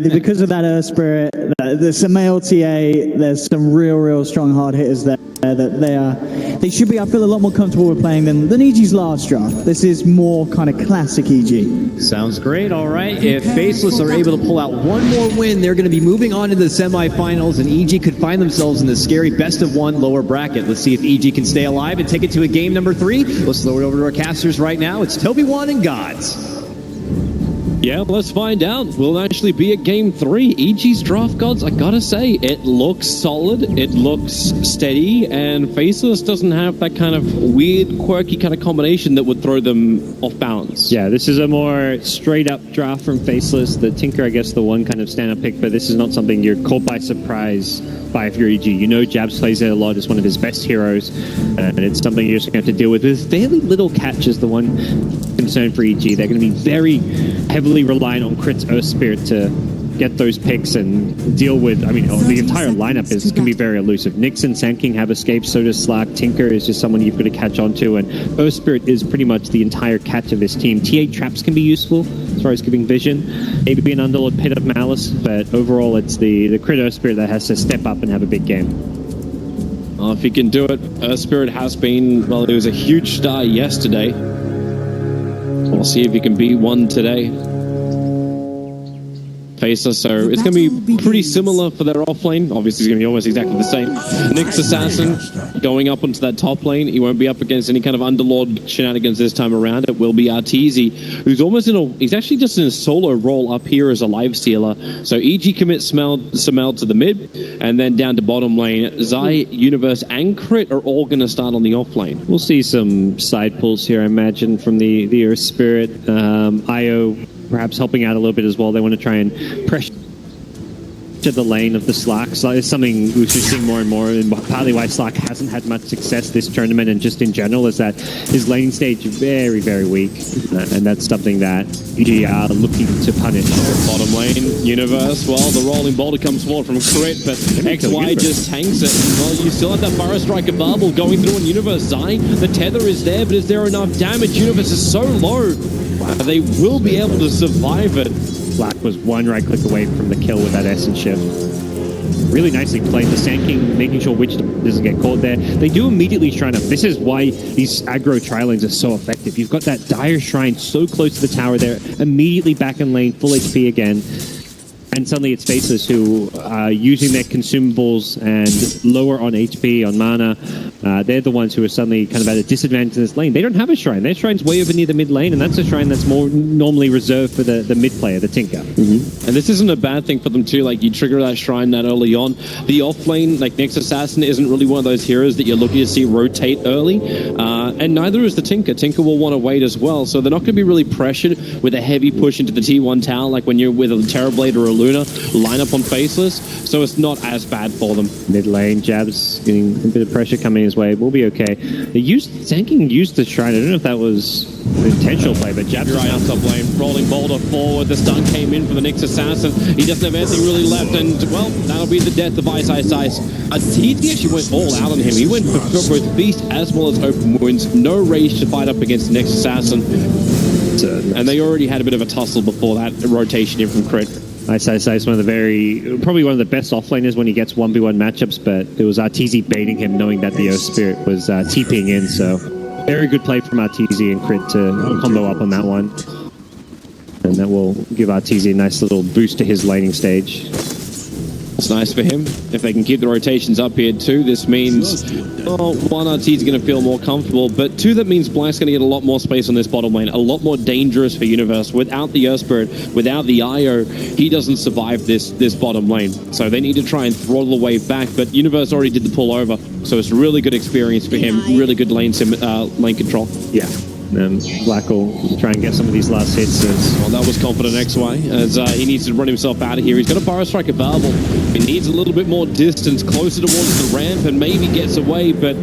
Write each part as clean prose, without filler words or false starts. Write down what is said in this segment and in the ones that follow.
because of that Earth Spirit, there's some LTA, there's some real strong hard hitters there that they should be, I feel, a lot more comfortable with playing than EG's last draft. This is more kind of classic EG. Sounds great. All right. If Faceless are able to pull out one more win, they're going to be moving on to the semifinals, and EG could find themselves in the scary best-of-1 lower bracket. Let's see if EG can stay alive and take it to a game number 3. Let's throw it over to our casters right now. It's Toby Wan and Gods. Yeah, let's find out. Will it actually be at Game 3? EG's Draft Gods, I gotta say, it looks solid, it looks steady, and Faceless doesn't have that kind of weird, quirky kind of combination that would throw them off balance. Yeah, this is a more straight-up draft from Faceless. The Tinker, I guess, the one kind of stand-up pick, but this is not something you're caught by surprise by if you're EG. You know Jabs plays it a lot, it's one of his best heroes, and it's something you're just going to have to deal with. There's fairly little catch is the one concern for EG. They're going to be very heavily reliant on Crit's Earth Spirit to get those picks and deal with, I mean, the entire lineup can be very elusive. Nix and Sand King have escaped, so does Slack. Tinker is just someone you've got to catch on to, and Earth Spirit is pretty much the entire catch of this team. T8 traps can be useful as far as giving vision, maybe an Underlord Pit of Malice, but overall it's the Crit Earth Spirit that has to step up and have a big game. If he can do it, Earth Spirit has been, well, it was a huge star yesterday. We'll see if he can be one today. Faceless, so it's going to be pretty similar for their off lane. Obviously, it's going to be almost exactly the same. Nyx Assassin going up onto that top lane. He won't be up against any kind of Underlord shenanigans this time around. It will be Arteezy, who's almost he's actually just in a solo role up here as a life stealer. So EG commits Samel to the mid, and then down to bottom lane. Zai, Universe, and Crit are all going to start on the off lane. We'll see some side pulls here, I imagine, from the Earth Spirit. IO perhaps helping out a little bit as well. They want to try and pressure the lane of the Slack. So it's something we've just seen more and more, and partly why Slack hasn't had much success this tournament and just in general is that his laning stage is very, very weak, and that's something that EG are looking to punish. Bottom lane, Universe, well, the rolling boulder comes forward from Crit, but XY just tanks it. Well, you still have that Burrow Striker bubble going through on Universe. Zai, the tether is there, but is there enough damage? Universe is so low. They will be able to survive it. Black was one right click away from the kill with that Essence Shift. Really nicely played. The Sand King making sure Witch doesn't get caught there. They do immediately shrine up. This is why these aggro tri-lanes are so effective. You've got that Dire Shrine so close to the tower there, immediately back in lane, full HP again. And suddenly it's Faceless who are using their consumables and lower on HP, on mana. They're the ones who are suddenly kind of at a disadvantage in this lane. They don't have a shrine. Their shrine's way over near the mid lane, and that's a shrine that's more normally reserved for the mid player, the Tinker. Mm-hmm. And this isn't a bad thing for them too. Like, you trigger that shrine that early on. The off lane, like Nyx Assassin, isn't really one of those heroes that you're looking to see rotate early. And neither is the Tinker. Tinker will want to wait as well. So they're not going to be really pressured with a heavy push into the T1 tower like when you're with a Terrorblade or a Luna line up on Faceless. So it's not as bad for them. Mid lane, Jabs getting a bit of pressure coming his way. We'll be okay. Sand King used the shrine. I don't know if that was an intentional play, but Jabs right on top lane. Rolling boulder forward. The stun came in for the Nyx Assassin. He doesn't have anything really left, and well, that'll be the death of Ice. He actually went all out on him. He went for both Beast as well as Open Wounds. No rage to fight up against the Nyx Assassin. And they already had a bit of a tussle before that rotation in from Crit. Ice is probably one of the best offlaners when he gets 1v1 matchups, but it was Arteezy baiting him knowing that the Earth Spirit was TPing in, so very good play from Arteezy and Crit to combo up on that one. And that will give Arteezy a nice little boost to his laning stage. It's nice for him. If they can keep the rotations up here too, this means, well, one, Arteezy's going to feel more comfortable, but two, that means Black's going to get a lot more space on this bottom lane, a lot more dangerous for Universe. Without the Earth Spirit, without the IO, he doesn't survive this bottom lane. So they need to try and throttle the wave back, but Universe already did the pull over, so it's a really good experience for him, really good lane control. Yeah. And Black will try and get some of these last hits. Well, that was confident XY, as he needs to run himself out of here. He's got a Burrow Strike available. He needs a little bit more distance, closer towards the ramp, and maybe gets away, but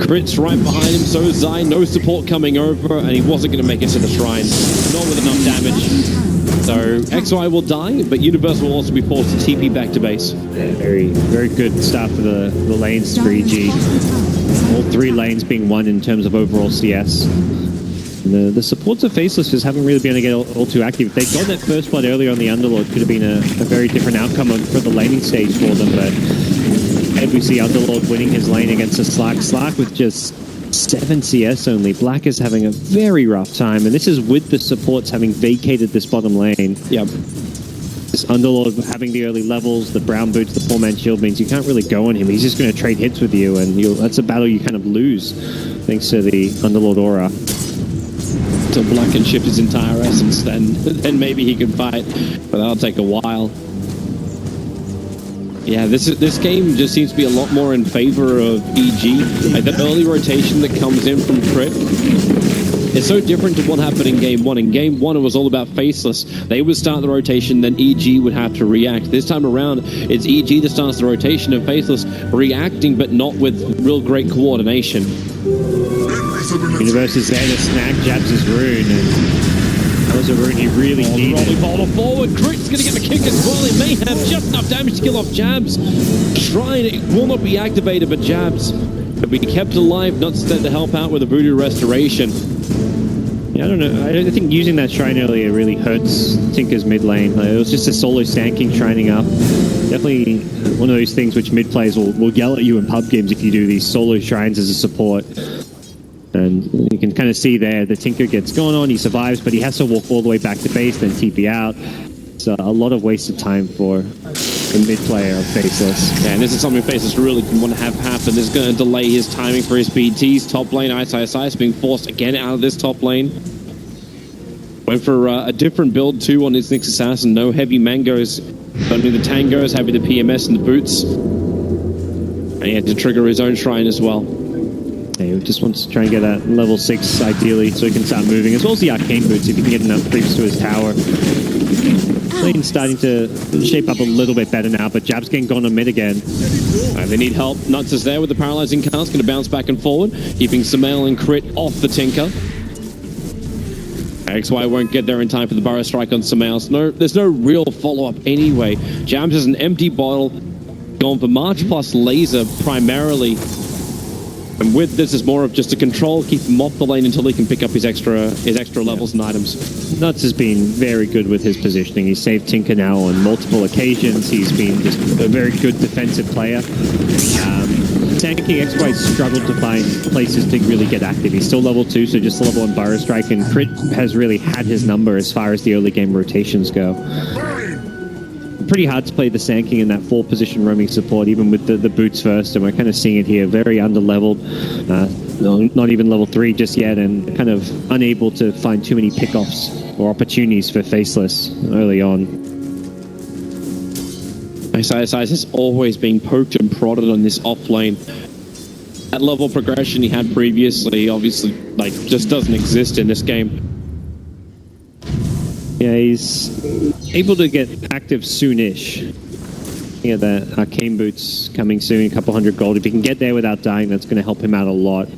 Crit's right behind him, so is Zai. No support coming over, and he wasn't going to make it to the shrine. Not with enough damage. So XY will die, but Universe will also be forced to TP back to base. Yeah, very, very good start for the lanes for EG. All three lanes being won in terms of overall CS. The supports of Faceless just haven't really been able to get all too active. If they got that first blood earlier on the Underlord, could have been a very different outcome for the laning stage for them, but we see Underlord winning his lane against a Slark. Slark with just 7 CS only. Black is having a very rough time, and this is with the supports having vacated this bottom lane. Yep. This Underlord having the early levels, the brown boots, the poor man shield means you can't really go on him. He's just going to trade hits with you, and that's a battle you kind of lose thanks to the Underlord aura. So Black can shift his entire essence, then maybe he can fight, but that'll take a while. Yeah, this game just seems to be a lot more in favor of EG. Like the early rotation that comes in from Crit, it's so different to what happened in Game 1. In Game 1, it was all about Faceless. They would start the rotation, then EG would have to react. This time around, it's EG that starts the rotation and Faceless reacting, but not with real great coordination. Universe is there to snag Jabs' rune, and that was a rune he really needed. Rolling boulder forward, Crit's going to get the kick as well. It may have just enough damage to kill off Jabs. It will not be activated, but Jabs will be kept alive, not instead to help out with a Voodoo Restoration. Yeah, I don't know. I think using that shrine earlier really hurts Tinker's mid lane. It was just a solo stanking shrining up. Definitely one of those things which mid players will yell at you in pub games if you do these solo shrines as a support. And you can kind of see there, the Tinker gets going on, he survives, but he has to walk all the way back to base, then TP out. It's a lot of wasted time for the mid player of Faceless. Yeah, and this is something Faceless really want to have happen. This is going to delay his timing for his BTs. Top lane, Ice being forced again out of this top lane. Went for a different build too on his Nyx Assassin. No heavy mangoes, only the tangos, heavy the PMS and the boots. And he had to trigger his own shrine as well. Yeah, he just wants to try and get that level 6 ideally so he can start moving, as well as the arcane boots if he can get enough creeps to his tower. Lane's starting to shape up a little bit better now, but Jab's getting gone on mid again. They need help. Nuts is there with the paralyzing cast, going to bounce back and forward, keeping Sumail and Crit off the Tinker. XY won't get there in time for the Burrow Strike on Sumail. There's no real follow-up anyway. Jabs is an empty bottle, going for March plus Laser primarily. And with this is more of just a control, keep him off the lane until he can pick up his extra levels and items. Nuts has been very good with his positioning. He's saved Tinker now on multiple occasions. He's been just a very good defensive player. Tanking XY struggled to find places to really get active. He's still level 2, so just level 1 Burrow Strike, and Crit has really had his number as far as the early game rotations go. Pretty hard to play the Sand King in that 4 position roaming support, even with the boots first, and we're kind of seeing it here, very under-leveled, not even level 3 just yet, and kind of unable to find too many pickoffs or opportunities for Faceless early on. Ice has always been poked and prodded on this off lane. That level of progression he had previously, obviously, just doesn't exist in this game. Yeah, he's able to get active soonish. Yeah, the arcane boots coming soon, a couple 100 gold. If he can get there without dying, that's going to help him out a lot.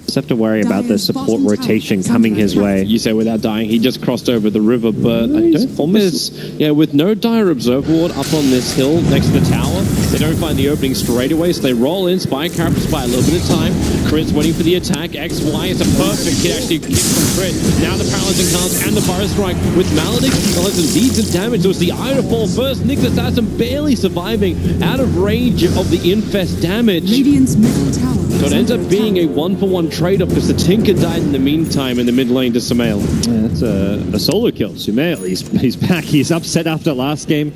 Just have to worry about the support rotation coming his way. You say without dying, he just crossed over the river, but I don't almost... Yeah, with no dire observer ward up on this hill next to the tower, they don't find the opening straight away, so they roll in, spy characters by a little bit of time. Crit's waiting for the attack. XY is a perfect hit, actually kick from Crit. Now the paralyzing cast and the Burrow Strike with Maledict. Does indeed some damage. It was the Eye to fall first. Nyx Assassin barely surviving out of range of the Infest damage. Radiant's middle tower. So it ends up being a 1-for-1 trade-off because the Tinker died in the meantime in the mid lane to Sumail. Yeah, that's a solo kill. Sumail, he's back. He's upset after last game,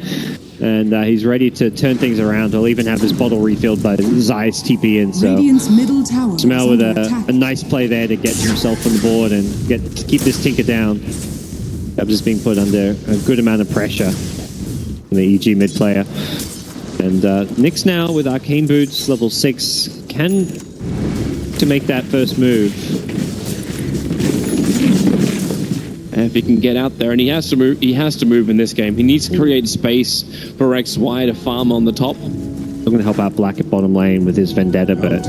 and he's ready to turn things around. He'll even have his bottle refilled by Zai's TP in. So Radiant's middle tower. Sumail with a nice play there to get himself on the board and keep this Tinker down. Jabs is being put under a good amount of pressure from the EG mid player. And Nyx now with Arcane Boots, level 6, can to make that first move. And if he can get out there, and he has to move in this game. He needs to create space for XY to farm on the top. I'm going to help out Black at bottom lane with his Vendetta, but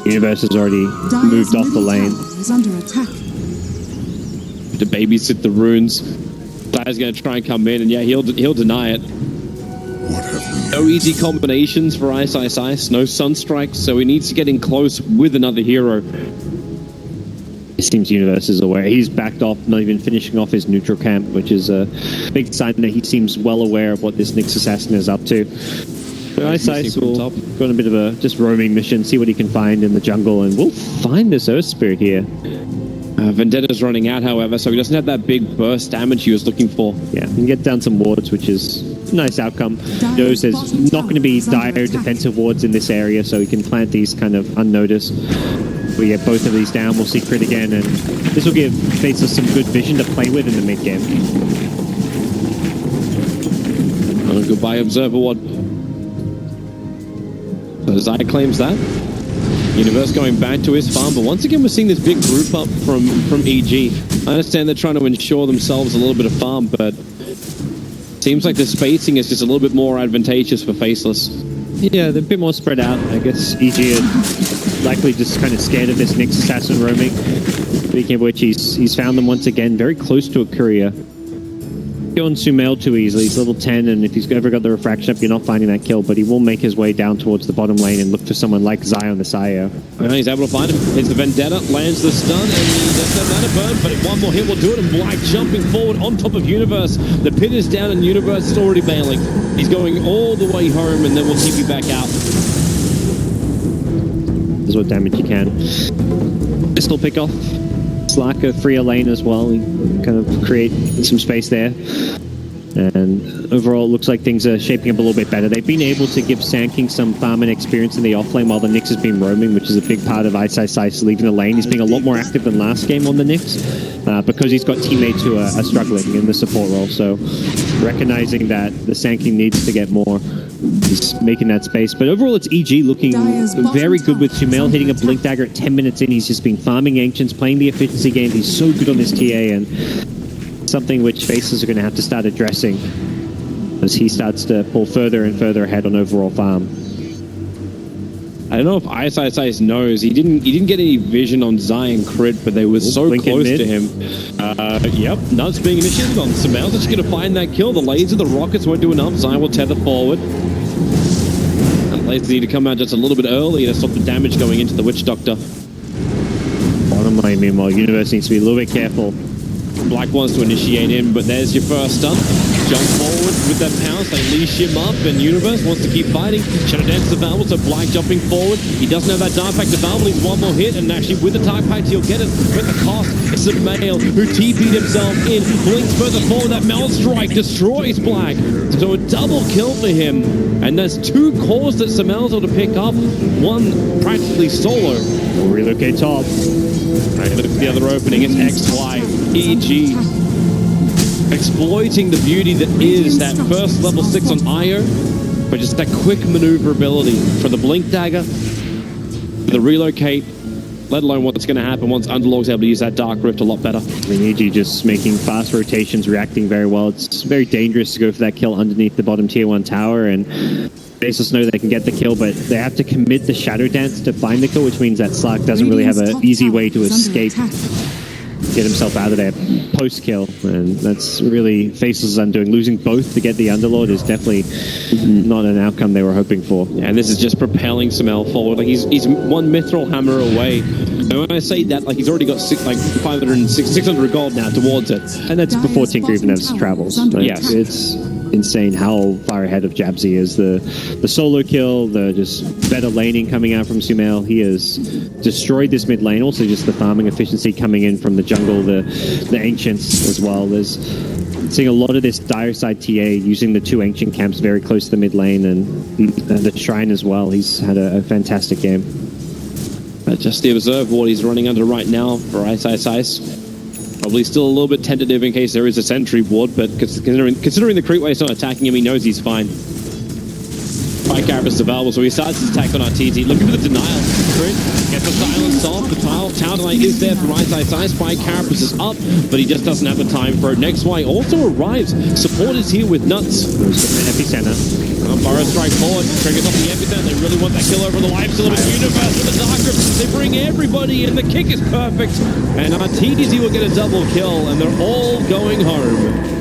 Universe has already moved off the lane. Is under attack. To babysit the runes. Zai's going to try and come in, and yeah, he'll deny it. No easy combinations for Ice, no Sunstrikes, so he needs to get in close with another hero. It seems Universe is aware. He's backed off, not even finishing off his neutral camp, which is a big sign that he seems well aware of what this Nyx Assassin is up to. So Ice will go on a bit of a just roaming mission, see what he can find in the jungle, and we'll find this Earth Spirit here. Vendetta's running out, however, so he doesn't have that big burst damage he was looking for. Yeah, he can get down some wards, which is a nice outcome. He knows there's not going to be dire defensive wards in this area, so he can plant these kind of unnoticed. We get both of these down, we'll see crit again, and this will give Faceless some good vision to play with in the mid game. Oh, goodbye, Observer Ward. So Zai claims that. Universe going back to his farm, but once again we're seeing this big group up from EG. I understand they're trying to ensure themselves a little bit of farm, but seems like the spacing is just a little bit more advantageous for Faceless. Yeah, they're a bit more spread out. I guess EG are likely just kind of scared of this Nyx Assassin roaming. Speaking of which, he's found them once again very close to a courier. Going Sumail too easily. He's level 10, and if he's ever got the refraction up, you're not finding that kill, but he will make his way down towards the bottom lane and look for someone like Zai on the Sayo. And he's able to find him. Hits the Vendetta, lands the stun, and he doesn't have that burn, but one more hit will do it, and Black jumping forward on top of Universe. The pit is down, and Universe is already bailing. He's going all the way home, and then we'll keep you back out. There's what damage you can. Pistol pick off. Slacker free a lane as well. He kind of create some space there. And overall, it looks like things are shaping up a little bit better. They've been able to give Sand King some farming experience in the offlane while the Nyx has been roaming, which is a big part of Ice leaving the lane. He's being a lot more active than last game on the Nyx because he's got teammates who are struggling in the support role. So recognizing that the Sand King needs to get more, he's making that space. But overall, it's EG looking very good with Sumail hitting a Blink Dagger at 10 minutes in. He's just been farming Ancients, playing the efficiency game. He's so good on this TA, and something which Faceless are going to have to start addressing as he starts to pull further and further ahead on overall farm. I don't know if Ice knows. He didn't get any vision on Zai and crit, but they were so close to him. Yep, Nuts being initiated on Sumail. Just going to find that kill. The laser, the rockets won't do enough. Zai will tether forward. And lasers need to come out just a little bit early to stop the damage going into the Witch Doctor. Bottom lane, meanwhile, Universe needs to be a little bit careful. Black wants to initiate in, but there's your first stun. Jump forward with that pounce, they leash him up, and Universe wants to keep fighting. Shadow Dance to Valve, so Black jumping forward. He doesn't have that Dark Pact to Valve, needs one more hit, and actually with the Dark Pact he'll get it. But the cost is Sumail, who TP'd himself in, blinks further forward, that Meld Strike destroys Black. So a double kill for him, and there's two cores that Sumail's able to pick up, one practically solo. We'll relocate top. Right, look at the other opening, it's XY, EG. Exploiting the beauty that is that first level 6 on Io, but just that quick maneuverability for the Blink Dagger, for the relocate, let alone what's going to happen once Underlord's able to use that Dark Rift a lot better. I mean, EG just making fast rotations, reacting very well. It's very dangerous to go for that kill underneath the bottom tier 1 tower, and Faceless know they can get the kill, but they have to commit the Shadow Dance to find the kill, which means that Slark doesn't really have an easy way to escape, get himself out of there post-kill, and that's really Faceless' undoing. Losing both to get the Underlord is definitely not an outcome they were hoping for. Yeah, and this is just propelling Sumail forward. Like he's one Mithril Hammer away. And when I say that, like he's already got 600 gold now towards it. And that's before Tinker even has travels. Right? Yes. It's insane how far ahead of Jabsy is. The solo kill, the just better laning coming out from Sumail. He has destroyed this mid lane. Also just the farming efficiency coming in from the jungle, the Ancients as well. There's seeing a lot of this dire side TA using the 2 Ancient camps very close to the mid lane, and the Shrine as well. He's had a fantastic game. Just the Observe what he's running under right now for Ice. Probably still a little bit tentative in case there is a sentry ward, but considering the creep wave's not attacking him, he knows he's fine. Spike Carapace available, so he starts his attack on RTZ, looking for the denial. Gets the silence off, the tower denial is there for Ice. Spike Carapace is up, but he just doesn't have the time for it. Next Y also arrives. Support is here with Nuts. Epicenter. Burrow strike forward, triggers off the epicenter. They really want that kill over the life cylinder. Universe with the Darker. They bring everybody in. The kick is perfect. And RTZ will get a double kill, and they're all going home.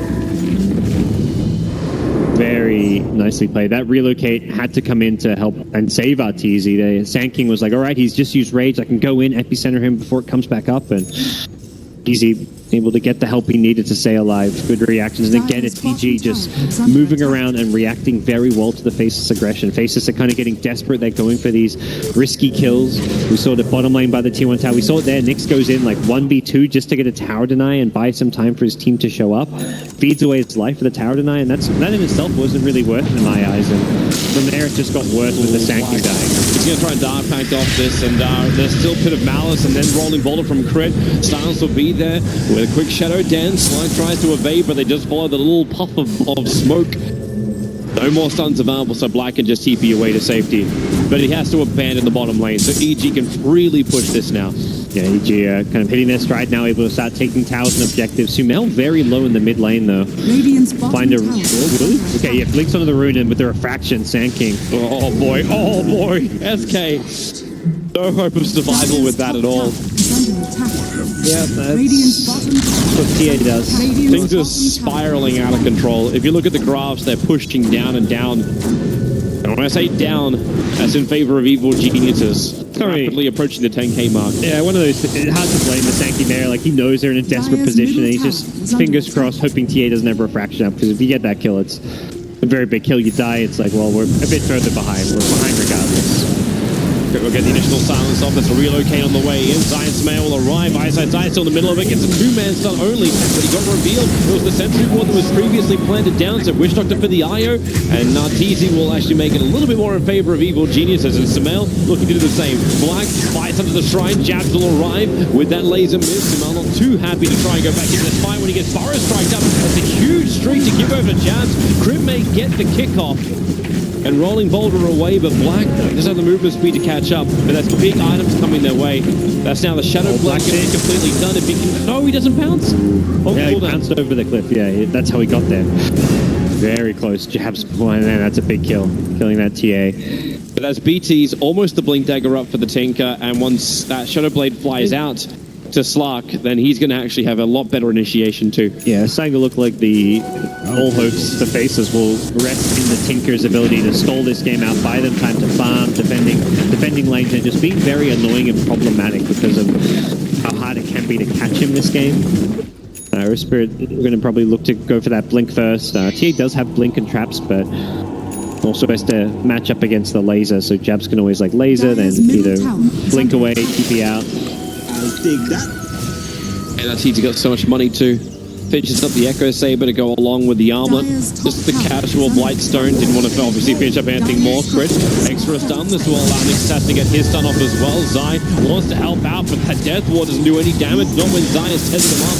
Very nicely played. That relocate had to come in to help and save Arteezy. Sand King was like, all right, he's just used rage. I can go in, epicenter him before it comes back up. And Easy able to get the help he needed to stay alive. Good reactions. And again, it's EG just moving around and reacting very well to the Faceless aggression. Faceless are kind of getting desperate. They're going for these risky kills. We saw the bottom lane by the T1 tower. We saw it there. Nyx goes in like 1v2 just to get a tower deny and buy some time for his team to show up. Feeds away his life for the tower deny, and that in itself wasn't really working in my eyes. And from there, it just got worse with the Sand King dying. He's going to try and Dark Pact off this, and there's still Pit of Malice, and then Rolling Boulder from Crit. Styles will be there with a quick Shadow Dance. Slide tries to evade, but they just follow the little puff of smoke. No more stuns available, so Black can just TP away to safety. But he has to abandon the bottom lane, so EG can freely push this now. Yeah, EG kind of hitting their stride now, able to start taking towers and objectives. Sumail very low in the mid lane, though. Find a... Oh, really? Okay, yeah, blinks onto the rune, and with the refraction, Sand King. Oh, boy. Oh, boy. SK. No hope of survival with that at all. Yeah, that's what TA does. Things are spiraling out of control. If you look at the graphs, they're pushing down and down. And when I say down, that's in favor of evil geniuses. Rapidly approaching the 10k mark. Yeah, one of those. It's hard to blame the Sand King there. Like, he knows they're in a desperate position, and he's just fingers crossed, hoping TA doesn't have a refraction up. Because if you get that kill, it's a very big kill. You die, it's like, well, we're a bit further behind. We're behind regardless. We'll get the initial silence off. There's a relocate on the way in. Zion Sumail will arrive. Zion still in the middle of it. Gets a two-man stun only, but he got revealed. It was the sentry ward that was previously planted down, so Witch Doctor for the IO, and Arteezy will actually make it a little bit more in favor of evil geniuses, and Sumail looking to do the same. Black fights under the shrine. Jabs will arrive with that laser miss. Sumail not too happy to try and go back into this fight when he gets Burrow striked up. That's a huge streak to give over to Jabs. Crib may get the kickoff. And Rolling Boulder away, but Black doesn't have the movement speed to catch up. But that's big items coming their way. That's now the Shadow Black is completely done. If he can... No, he doesn't bounce. Oh, yeah, he bounced over the cliff. Yeah, that's how he got there. Very close. Jabs, and that's a big kill. Killing that TA. But that's BT's almost the Blink Dagger up for the Tinker. And once that Shadow Blade flies out to Slark, then he's going to actually have a lot better initiation too. Yeah, it's starting to look like all hopes the Faceless will rest in the Tinker's ability to stall this game out, buy them time to farm, defending lanes, and just being very annoying and problematic because of how hard it can be to catch him this game. Spirit, we're going to probably look to go for that Blink first. TA does have Blink and traps, but also best to match up against the laser, so Jabs can always like laser, then either Blink away, TP out. Dig that. And Arteezy got so much money too. Finishes up the Echo Saber to go along with the armlet. Just the casual Blightstone. Didn't want to obviously finish up anything more. Crit. Extra stun. This will allow Nyx to get his stun off as well. Zai wants to help out, but that Death Ward doesn't do any damage. Not when Zai has tested him up.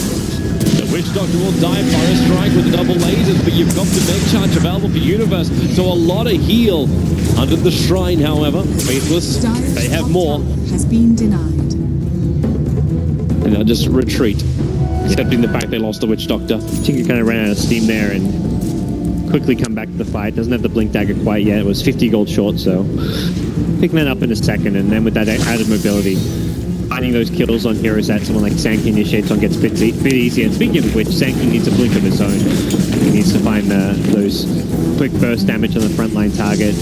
The Witch Doctor will die. Fire Strike with the double lasers, but you've got the Meg Charge available for Universe. So a lot of heal under the shrine, however. Faceless, they have more. Has been denied. And they'll just retreat, accepting the fact they lost the Witch Doctor. Tinker kind of ran out of steam there and quickly come back to the fight. Doesn't have the Blink Dagger quite yet. It was 50 gold short, so picking that up in a second, and then with that added mobility, finding those kills on heroes that someone like Sand King initiates on gets a bit easier. And speaking of which, Sand King needs a Blink of his own. He needs to find those quick burst damage on the frontline target.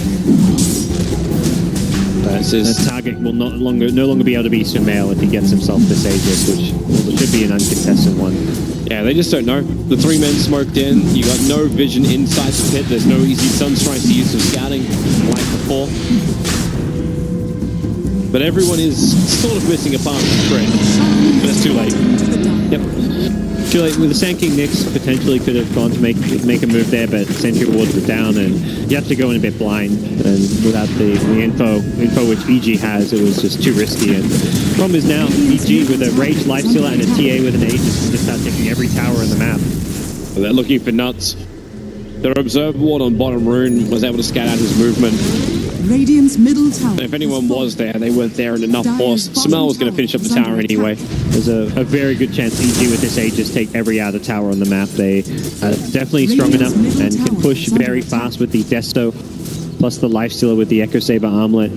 The target will no longer be able to be Sumail if he gets himself this Aegis, which should be an uncontested one. Yeah, they just don't know. The three men smoked in. You got no vision inside the pit. There's no easy sunstrikes to use of scouting like before. But everyone is sort of missing a part of the spread. But it's too late. Yep. Too late. With the Sand King Nyx, potentially could have gone to make a move there, but Sentry wards were down, and you have to go in a bit blind. And without the info which EG has, it was just too risky. And the problem is now EG with a Rage Lifestealer and a TA with an Aegis can just start taking every tower in the map. Well, they're looking for nuts. Their Observer Ward on bottom rune was able to scout out his movement. Radiant's middle tower. And if anyone was there, they weren't there in enough force. Sumail was going to finish up the tower anyway. There's a very good chance EG with this Aegis take every other tower on the map. They are definitely strong enough and can push very fast with the Desto, plus the Lifestealer with the Echo Saber armlet.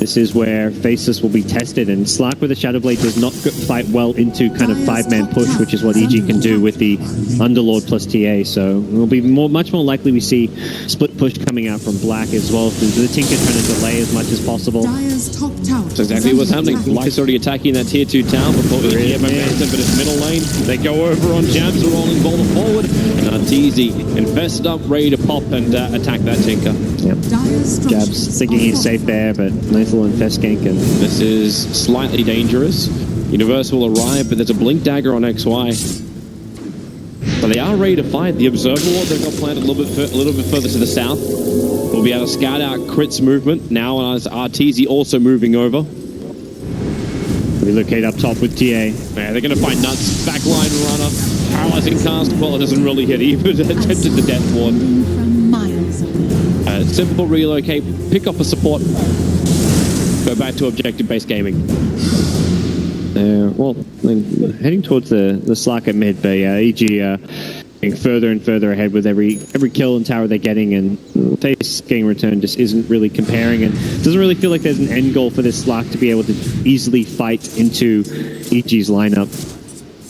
This is where Faceless will be tested, and Slark with a Shadow Blade does not fight well into kind of 5-man push, which is what EG can do with the Underlord plus TA. So it will be much more likely we see split push coming out from Black, as well as the Tinker trying to delay as much as possible. Dire's top tower. That's exactly what's happening. Black's already attacking that tier 2 tower before we get momentum, but it's middle lane. They go over on Jabs, rolling ball forward, and Arteezy infested up, ready to pop and attack that Tinker. Yep. Jabs thinking he's safe there, but nice little infest gank. And this is slightly dangerous. Universe will arrive, but there's a blink dagger on XY. But they are ready to fight. The Observer Ward they've got planted a little bit further to the south. We'll be able to scout out Crit's movement. Now as Arteezy also moving over. Relocate up top with TA. Yeah, they're going to find Nuts. Backline runner. Paralyzing cast. Well, it doesn't really hit either. Attempted the Death Ward. Simple relocate. Pick up a support. Go back to objective-based gaming. Well, heading towards the Slark at mid, but yeah, EG getting further and further ahead with every kill and tower they're getting, and Face getting returned just isn't really comparing, and doesn't really feel like there's an end goal for this Slark to be able to easily fight into EG's lineup.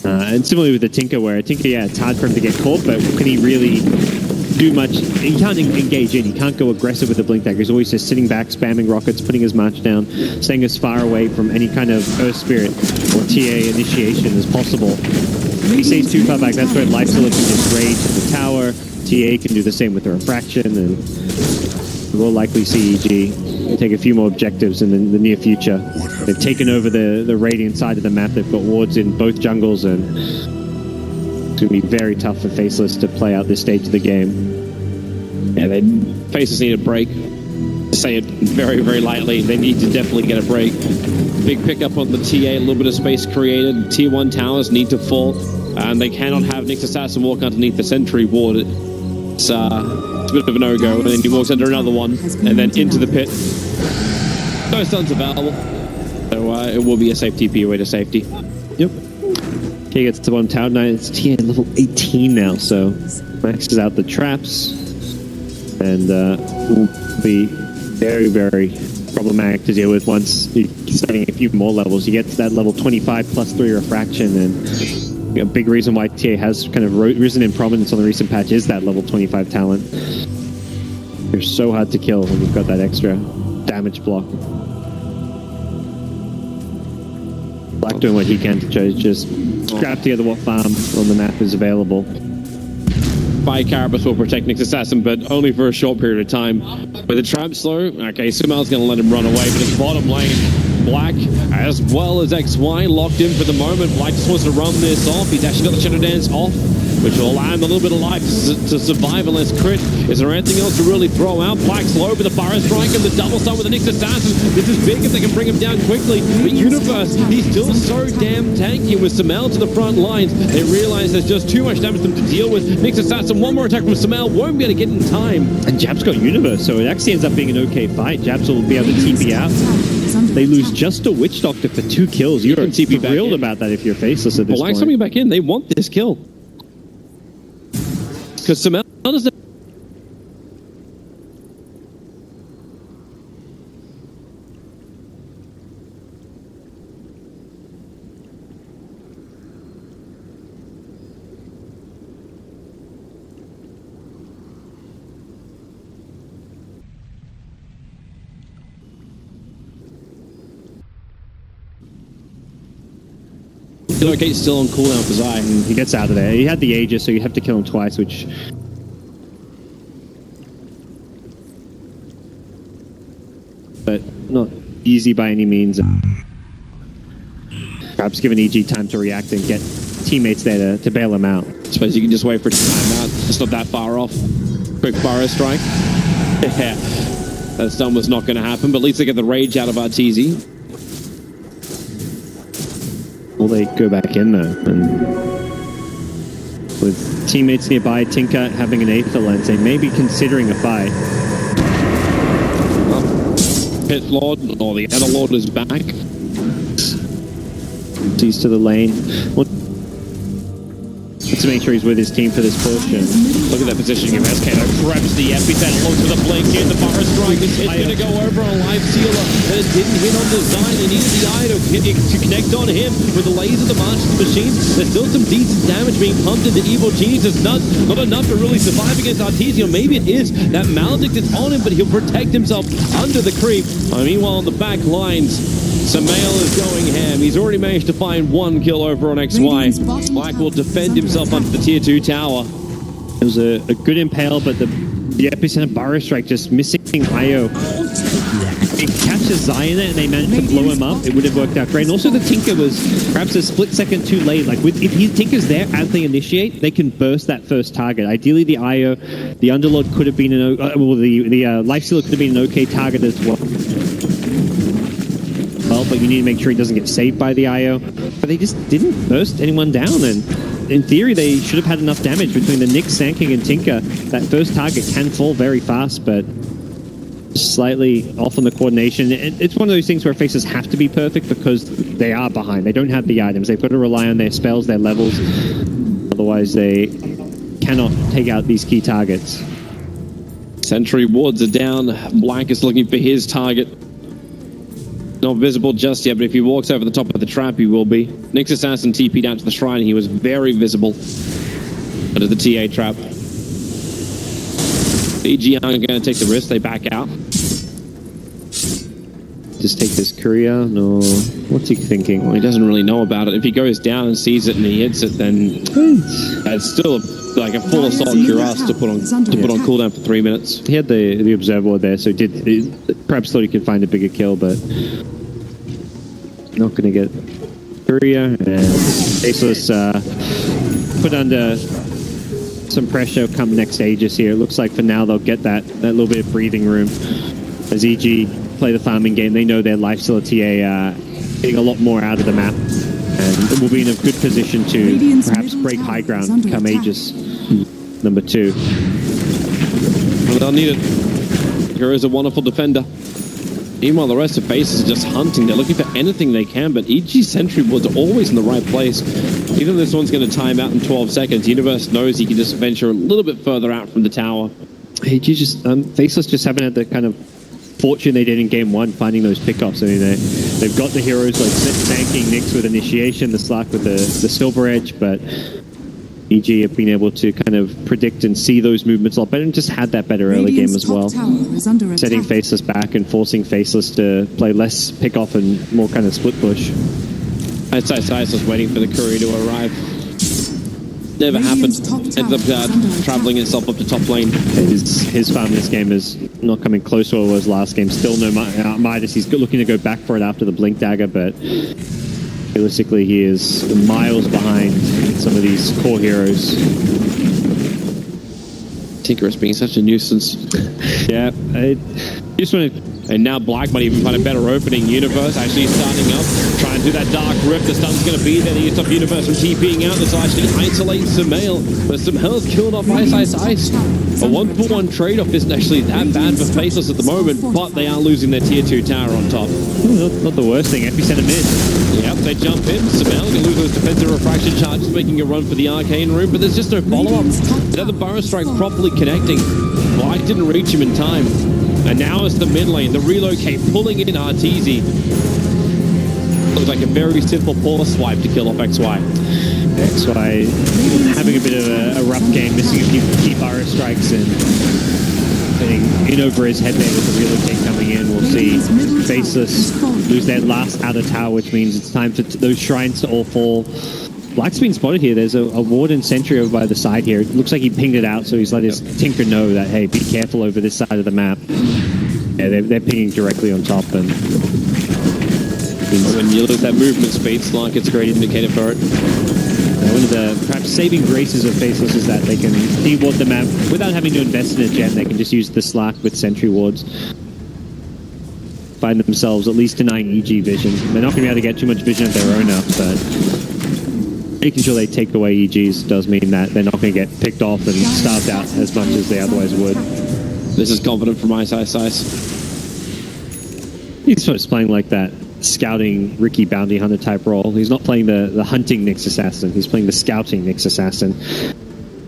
And similarly with the Tinker, where Tinker, yeah, it's hard for him to get caught, but can he really do much? He can't engage in, he can't go aggressive with the Blink Dagger. He's always just sitting back, spamming rockets, putting his march down, staying as far away from any kind of Earth Spirit or TA initiation as possible. If he stays too far back, that's where Lifestealer can just rage at the tower. TA can do the same with the Refraction, and we'll likely see EG take a few more objectives in the near future. They've taken over the Radiant side of the map. They've got wards in both jungles, and it's going to be very tough for Faceless to play out this stage of the game. Yeah, Faceless need a break. To say it very, very lightly, they need to definitely get a break. Big pickup on the TA, a little bit of space created. Tier 1 towers need to fall, and they cannot have Nyx Assassin walk underneath the Sentry ward. It's a bit of a no-go, and then he walks under another one, and then into the pit. No stuns available, so it will be a safe TP away to safety. Yep. He gets to bottom tower. Now it's TA level 18 now, so maxes out the traps, and will be very, very problematic to deal with once you're starting a few more levels. You get to that level 25 plus 3 refraction, and a big reason why TA has kind of risen in prominence on the recent patch is that level 25 talent. They're so hard to kill when you've got that extra damage block. Black doing what he can to try to just scrap together what farm on the map is available. Fire Carapace will protect Nyx Assassin, but only for a short period of time. With the trap slow, okay, Sumal's going to let him run away, but it's bottom lane. Black, as well as XY, locked in for the moment. Black just wants to run this off. He's actually got the Shadow Dance off, which will allow him a little bit of life to survive unless Crit. Is there anything else to really throw out? Black's low with the Fire Strike and the double stun with the Nyx Assassin. This is big if they can bring him down quickly. But Universe, he's still so damn tanky with Sumal to the front lines. They realize there's just too much damage for them to deal with. Nyx Assassin, one more attack from Sumal, won't be able to get in time. And Jab's got Universe, so it actually ends up being an okay fight. Jabs will be able to TP out. They lose just a Witch Doctor for 2 kills. You're thrilled about that if you're Faceless at this point. Black's coming back in. They want this kill. Because Sumal doesn't... Okay, still on cooldown for Zai. He gets out of there. He had the Aegis, so you have to kill him twice, which... but not easy by any means. Perhaps giving EG time to react and get teammates there to bail him out. I suppose you can just wait for timeout. It's not that far off. Quick Burrow Strike. Yeah, that stun was not going to happen, but at least they get the rage out of Arteezy. Will they go back in though? And with teammates nearby, Tinker having an Aether Lens, they may be considering a fight. Pit Lord, or the other Lord is back. He's to the lane. Well, needs to make sure he's with his team for this push. And look at that positioning of SK. Grabs the epicenter, looks for the blink here. The bar strike. This hit's going to go over on Life Sealer. And it didn't hit on Design. They needed the eye to connect on him with the laser, the March machines. There's still some decent damage being pumped into Evil Genius. It's not enough to really survive against Artesian. Maybe it is that Maledict is on him, but he'll protect himself under the creep. Meanwhile, on the back lines, Samael is going ham. He's already managed to find one kill over on XY. Black will defend himself under the tier 2 tower. It was a good impale, but the epicenter Burrow Strike just missing IO. It catches Zion and they managed to blow him up. It would have worked out great. And also the Tinker was perhaps a split second too late. Like if Tinker's there as they initiate, they can burst that first target. Ideally, the IO, the Underlord could have been the Life Sealer could have been an okay target as well. But you need to make sure he doesn't get saved by the IO. But they just didn't burst anyone down, and in theory they should have had enough damage between the Nyx, Sand King, and Tinker. That first target can fall very fast, but slightly off on the coordination. It's one of those things where Faceless have to be perfect because they are behind. They don't have the items. They've got to rely on their spells, their levels. Otherwise they cannot take out these key targets. Sentry wards are down. Black is looking for his target. Not visible just yet, but if he walks over the top of the trap, he will be. Nyx Assassin TP'd out to the shrine. He was very visible under the TA trap. EG aren't going to take the risk. They back out. Just take this courier? No. What's he thinking? Well, he doesn't really know about it. If he goes down and sees it and he hits it, then it's still like a full assault cuirass to put on cooldown for 3 minutes. He had the observer there, so he perhaps thought he could find a bigger kill, but not going to get courier. And Faceless put under some pressure come next Aegis here. It looks like for now they'll get that little bit of breathing room as EG play the farming game. They know their Lifesteal TA getting a lot more out of the map, and will be in a good position to perhaps break high ground come Aegis number 2. Well, they'll need it. Here is a wonderful defender. Meanwhile, the rest of Faces are just hunting. They're looking for anything they can, but EG Sentry was always in the right place. Even though this one's going to time out in 12 seconds, Universe knows he can just venture a little bit further out from the tower. Faceless just haven't had the kind of fortune they did in game 1, finding those pickoffs. I mean, they've got the heroes like Sand King, Nyx with Initiation, the Slack with the Silver Edge, but EG have been able to kind of predict and see those movements a lot better and just had that better early game as well. Setting Faceless back and forcing Faceless to play less pickoff and more kind of split push. I'd say Faceless waiting for the courier to arrive. Never happened. Ends up traveling itself up to top lane. His farm this game is not coming close to what it was last game. Still no Midas. He's looking to go back for it after the Blink Dagger, but realistically he is miles behind some of these core heroes. Tinker is being such a nuisance. Yeah, I just want to... And now Black might even find a better opening. Universe actually starting up, trying to do that Dark Rift. The stun's going to be there. They stop Universe from TPing out. This will actually isolate Samael. But Samael's killed off Ice. A 1-for-1 trade-off isn't actually that bad for Faceless at the moment, but they are losing their tier 2 tower on top. Not the worst thing. Epicenter mid. Yep, they jump in. Samael can lose those defensive refraction charges, making a run for the arcane room, but there's just no follow-up. Now the Burrow Strike properly connecting. Black didn't reach him in time. And now it's the mid lane, the relocate, pulling in Arteezy. Looks like a very simple paw swipe to kill off XY. XY having a bit of a rough game, missing a few key Burrow Strikes and getting in over his head there with the relocate coming in. We'll see Faceless lose their last outer tower, which means it's time for those shrines to all fall. Black's been spotted here. There's a Warden Sentry over by the side here. It looks like he pinged it out, so he's let his Tinker know that, hey, be careful over this side of the map. Yeah, they're pinging directly on top. And when you lose that movement speed, Slark, it's a great indicator for it. One of the perhaps saving graces of Faceless is that they can de-ward the map without having to invest in a gen. They can just use the Slack with Sentry wards. Find themselves at least denying EG vision. They're not going to be able to get too much vision of their own up, but making sure they take away EGs does mean that they're not going to get picked off and starved out as much as they otherwise would. This is confident from Ice. He's sort of playing like that scouting Ricky Bounty Hunter type role. He's not playing the hunting Nyx Assassin. He's playing the scouting Nyx Assassin.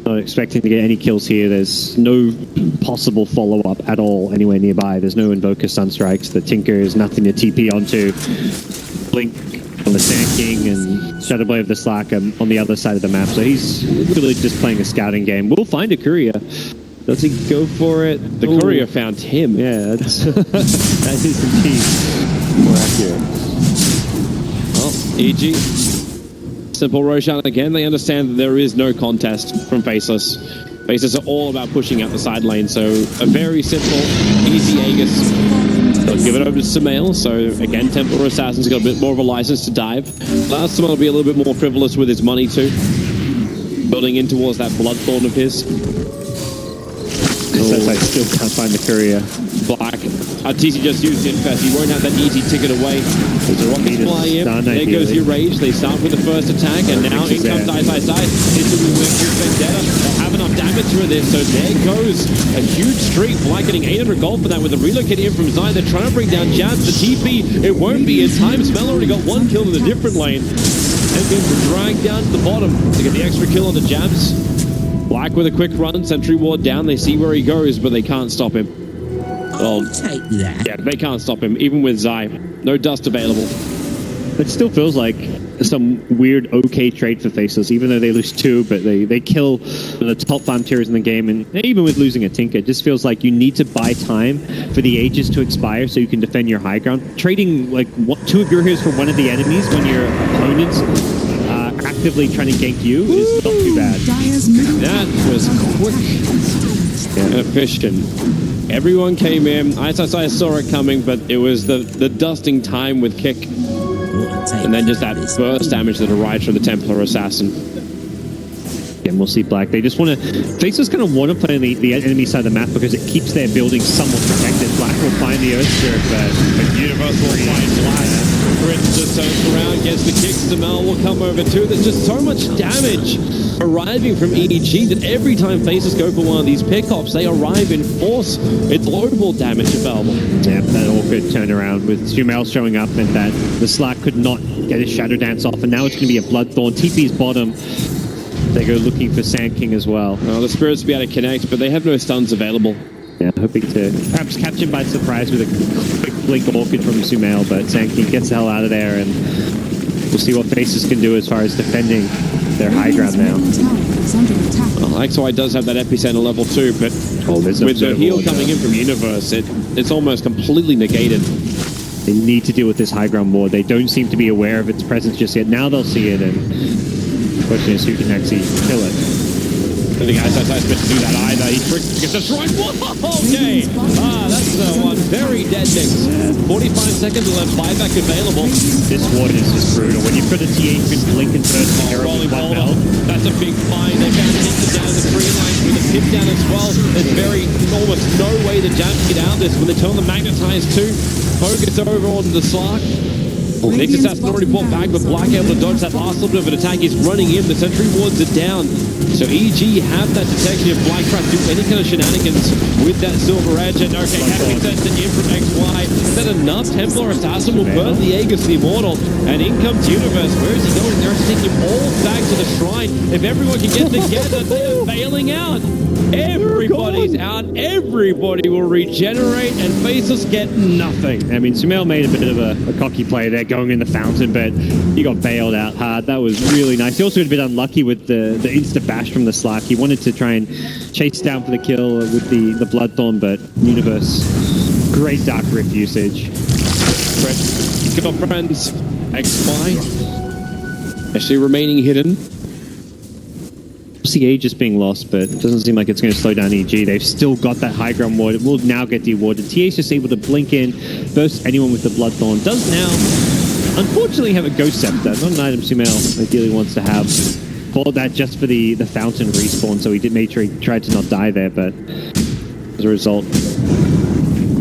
Not expecting to get any kills here. There's no possible follow-up at all anywhere nearby. There's no Invoker Sunstrikes. The Tinker is nothing to TP onto. Blink on the Sand King and Shadowblade of the Slack on the other side of the map. So he's really just playing a scouting game. We'll find a courier. Does he go for it? The courier found him. Yeah, that's, that is indeed more accurate. Well, EG. Simple Roshan again. They understand that there is no contest from Faceless. Faceless are all about pushing out the side lane. So a very simple, easy Aegis. They'll give it over to Sumail. So again, Templar Assassin's got a bit more of a license to dive. Last Sumail will be a little bit more frivolous with his money too. Building in towards that Bloodthorn of his. Says I still can't find the courier. Black. TC just used Infest. He won't have that easy ticket away. There's a rocket fly in. There goes your Rage. They start with the first attack, and now in comes Side. Into the Vendetta. They'll have enough damage for this, so there goes a huge streak. Black getting 800 gold for that with a relocate in from Zai. They're trying to bring down Jabs. The TP, it won't be in time. Smell already got one kill in a different lane. And going to drag down to the bottom to get the extra kill on the Jabs. Black with a quick run, sentry ward down. They see where he goes, but they can't stop him. Well, take that. Yeah, they can't stop him, even with Zai. No dust available. It still feels like some weird okay trade for Faceless, even though they lose 2, but they kill the top farm tiers in the game, and even with losing a Tinker, it just feels like you need to buy time for the Aegis to expire so you can defend your high ground. Trading like 2 of your heroes for one of the enemies when your opponents actively trying to gank you is not too bad. That was quick and efficient. Everyone came in. I saw it coming, but it was the dusting time with Kick. And then just that burst damage that arrives from the Templar Assassin. And we'll see Black. They just want to... Faceless kind of want to play on the enemy side of the map because it keeps their building somewhat protected. Black will find the Earth Spirit, but Universe will find Black. Chris just turns around, gets the kicks. Mel will come over too. There's just so much damage arriving from EG that every time Faceless go for one of these pickups, they arrive in force. It's loadable damage available. Yeah, that awkward turnaround with Sumail showing up and that the Slack could not get his Shadow Dance off, and now it's going to be a Bloodthorn. TP's bottom. They go looking for Sand King as well. Well, the Spirits will be able to connect, but they have no stuns available. Yeah, hoping to perhaps catch him by surprise with a quick blink orchid from Sumail, but Sand King gets the hell out of there, and we'll see what Faces can do as far as defending their high ground now. Well, XY does have that epicenter level 2, but with the heal coming in from Universe, it's almost completely negated. They need to deal with this high ground ward. They don't seem to be aware of its presence just yet. Now they'll see it, and the question is who can actually kill it. I think Ice's meant to do that either. He gets destroyed. Whoa, okay. That's the one. Very dead Nyx. 45 seconds will have buyback available. This ward is just brutal. When you've got a T8 who's blinking first and you're rolling one belt. That's a big find. They found Tinker down the 3 lines with a pip down as well. There's almost no way the Jabs get out of this. When they turn the Magnetize too, focus over on the Slark. Nyx Assassin already bought back, but Black able to dodge that last little bit of an attack. He's running in. The sentry wards are down. So EG have that detection if Black tries to do any kind of shenanigans with that Silver Edge. And okay, Happy sends it in from XY. Is that enough? Templar Assassin will burn the Aegis, the Immortal. And in comes Universe. Where is he going? They're taking him all back to the shrine. If everyone can get together, they are bailing out. Everybody's out. Everybody will regenerate, and Faceless get nothing. I mean, Sumail made a bit of a cocky play there going in the fountain, but he got bailed out hard. That was really nice. He also got a bit unlucky with the insta-bash from the Slack. He wanted to try and chase down for the kill with the Bloodthorn, but Universe, great Dark Rift usage. Good on friends. XY. Actually remaining hidden. CA just being lost, but it doesn't seem like it's going to slow down EG. They've still got that high ground ward. It will now get de-warded. TA's just able to blink in, burst anyone with the Bloodthorn. Does now, unfortunately, have a Ghost Scepter. Not an item Sumail ideally wants to have. Bought that just for the fountain respawn, so he did make sure he tried to not die there, but as a result,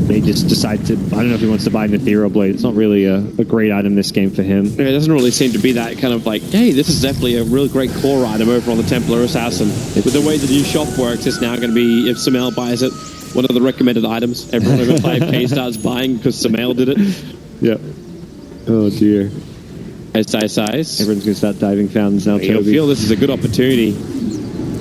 they just decide to, I don't know if he wants to buy an Ethereal Blade. It's not really a great item this game for him. Yeah, it doesn't really seem to be that kind of like, hey, this is definitely a really great core item over on the Templar Assassin. With the way the new shop works, it's now going to be, if Sumail buys it, one of the recommended items. Everyone over 5k starts buying because Sumail did it. Yeah. Oh dear. Ice. Everyone's going to start diving fountains now, You'll Toby. feel this is a good opportunity.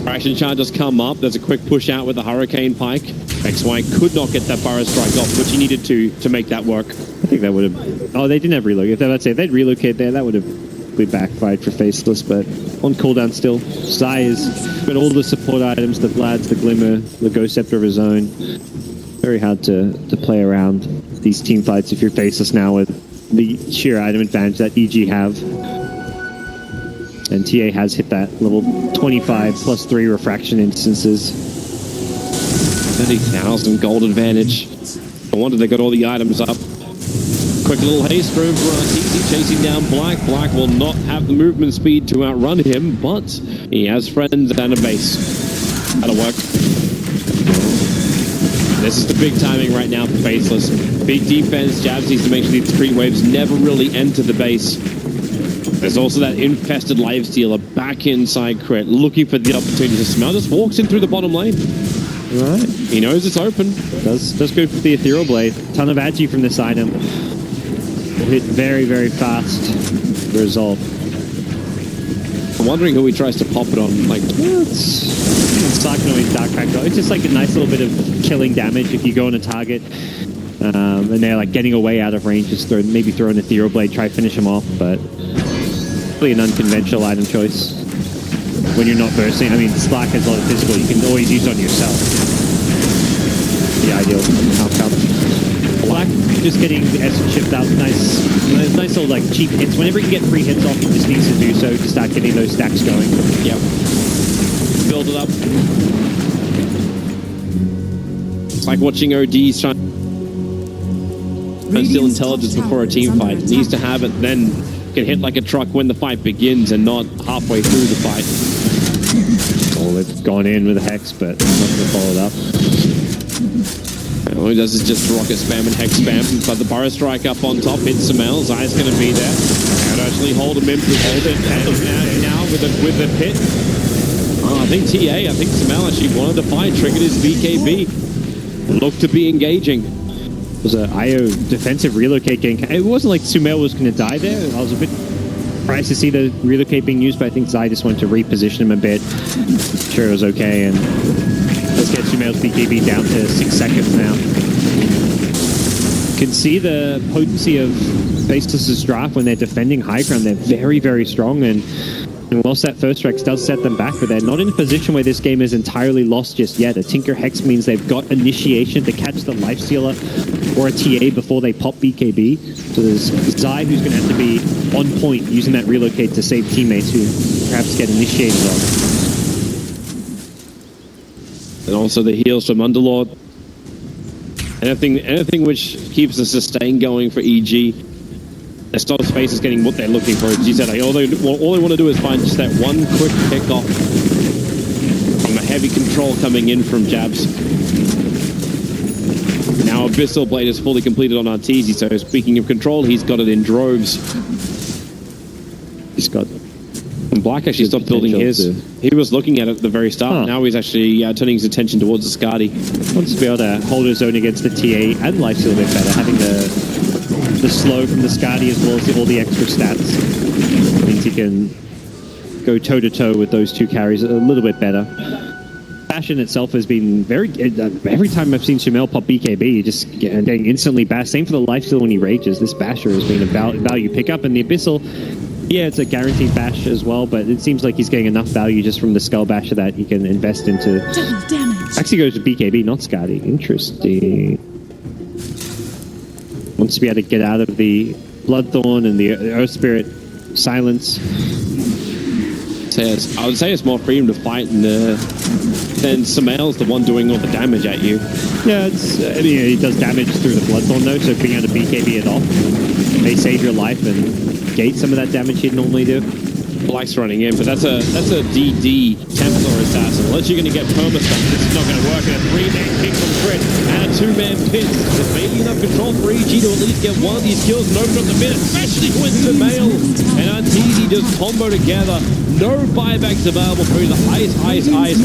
Fraction charges come up. There's a quick push out with the Hurricane Pike. XY could not get that Burrow Strike off, which he needed to make that work. I think that would have... Oh, they didn't have relocate. If they'd relocate there, that would have been backfired for Faceless, but on cooldown still. Zai has got all the support items, the Vlads, the Glimmer, the Ghost Scepter of his own. Very hard to play around these team fights if you're Faceless now with the sheer item advantage that EG have. And TA has hit that level 25 plus 3 refraction instances. 30,000 gold advantage. No wonder they got all the items up. Quick little haste room for RTZ chasing down Black. Black will not have the movement speed to outrun him, but he has friends and a base. That'll work. This is the big timing right now for Faceless. Big defense. Jabs needs to make sure these creep waves never really enter the base. There's also that infested lifestealer back inside Crit, looking for the opportunity to smell. Just walks in through the bottom lane. Right. He knows it's open. Does go for the Ethereal Blade. Ton of agi from this item. Will hit very, very fast. Result. I'm wondering who he tries to pop it on. Like, It's like knowing Dark Cracker. It's just like a nice little bit of killing damage if you go on a target and they're like getting away out of range. Just maybe throw an Ethereal Blade, try to finish him off, but really an unconventional item choice. When you're not bursting, I mean, Slack has a lot of physical. You can always use on yourself. The ideal outcome. Black just getting the essence shift out. Nice little like cheap hits. Whenever he can get free hits off, he just needs to do so to start getting those stacks going. Yep. Build it up. It's like watching ODs trying to steal intelligence before a team fight. Needs to have it, then can hit like a truck when the fight begins and not halfway through the fight. Oh, they've gone in with a Hex, but not going to follow it up. All he does is just rocket spam and hex spam, but the Burrow Strike up on top hits Samel. Zai's going to be there. And actually hold him in, hold it, and now with the pit. Oh, I think Samel actually wanted to fight, triggered his BKB. Looked to be engaging. It was an IO defensive relocate gank. It wasn't like Sumail was going to die there. I was a bit surprised to see the relocate being used, but I think Zai just wanted to reposition him a bit. I'm sure it was okay, and let's get Sumail's BKB down to 6 seconds now. You can see the potency of Faceless's draft when they're defending high ground. They're very, very strong, and whilst that first Rex does set them back, but they're not in a position where this game is entirely lost just yet. A Tinker Hex means they've got initiation to catch the Lifestealer or a TA before they pop BKB. So there's Zai who's going to have to be on point using that relocate to save teammates who perhaps get initiated on. And also the heals from Underlord. Anything which keeps the sustain going for EG. Their stop space is getting what they're looking for. As you said, like, all they want to do is find just that one quick pick off from a heavy control coming in from Jabs. Now Abyssal Blade is fully completed on Arteezy, so speaking of control, he's got it in droves. He's got... And Black actually stopped building his. He was looking at it at the very start. Now he's actually turning his attention towards the Skadi. Wants to be able to hold his own against the TA and Lifesteal a bit better, having the slow from the Skadi as well as all the extra stats. Means he can go toe-to-toe with those two carries a little bit better. Bastion itself has been very... every time I've seen Sumail pop BKB, you just getting instantly bashed. Same for the Lifesteal when he rages. This Basher has been a value pickup, and the Abyssal, yeah, it's a guaranteed bash as well, but it seems like he's getting enough value just from the Skull Basher that he can invest into. Double damage. Actually goes to BKB, not Skadi. Interesting. Wants to be able to get out of the Bloodthorn and the Earth Spirit silence. I would say it's more freedom to fight than Sumail's the one doing all the damage at you. Yeah, I mean, he does damage through the Bloodthorn though, so being able to BKB it off may save your life and gate some of that damage he'd normally do. Black's running in, but that's a DD Templar Assassin. Unless you're going to get perma-stun, this is not going to work. And a 3-man kick from Crit and a 2-man pit. There's maybe enough control for EG to at least get one of these kills and open up the mid, especially when Sumail and Arteezy just combo together. No buybacks available through the ice,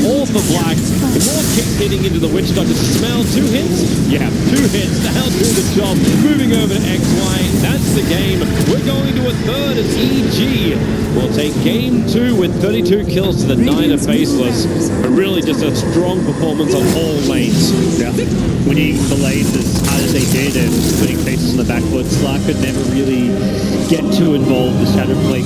all for Black. More kicks hitting into the Witch Doctor. Sumail, 2 hits? Yeah, 2 hits. That'll do the job. Moving over to XY. That's the game. We're going to a third as EG will take game 2 with 32 kills to the 9 of Faceless. But really just a strong performance on all lanes. Yeah. Winning the lanes as hard as they did and putting Faceless on the back foot, Slark could never really get too involved. The Shadow play